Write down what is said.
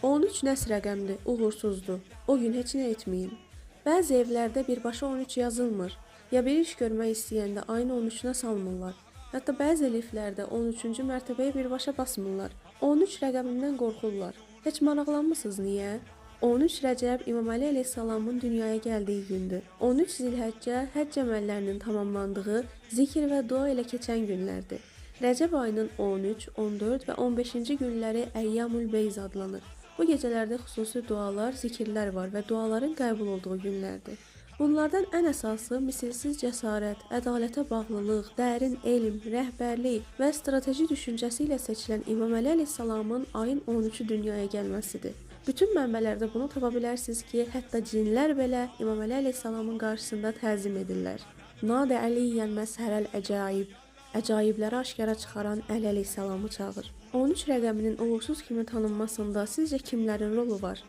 13 nəs rəqəmdir, uğursuzdur. O gün heç nə etməyin. Bəzi evlərdə birbaşa 13 yazılmır. Ya bir iş görmək istəyəndə ayın 13-nə salmırlar. Hətta bəzi liftlərdə 13-cü mərtəbəyə birbaşa basmırlar. 13 rəqəmindən qorxurlar. Heç maraqlanmısınız niyə? 13 Rəcəb İmam Əli əleyhissalamın dünyaya gəldiyi gündür. 13 Zilhəccə həcc əməllərinin tamamlandığı, zikr və dua ilə keçən günlərdir. Rəcəb ayının 13, 14 və 15-ci günləri Əyyamul Beyz adlanır. Bu gecələrdə xüsusi dualar, zikirlər var və duaların qəbul olduğu günlərdir. Bunlardan ən əsası misilsiz cəsarət, ədalətə bağlılıq, dərin elm, rəhbərlik və strateji düşüncəsi ilə seçilən İmam Əli əleyhissalamın ayın 13-ü dünyaya gəlməsidir. Bütün mənbələrdə bunu tapa bilərsiniz ki, hətta cinlər belə İmam Əli əleyhissalamın qarşısında təzim edirlər. Nadə Əliyyən məshərəl əcaib, əcaibləri aşkara çıxaran Əli əleyhissalamı çağır. 13 rəqəminin uğursuz kimi tanınmasında sizcə kimlərin rolu var?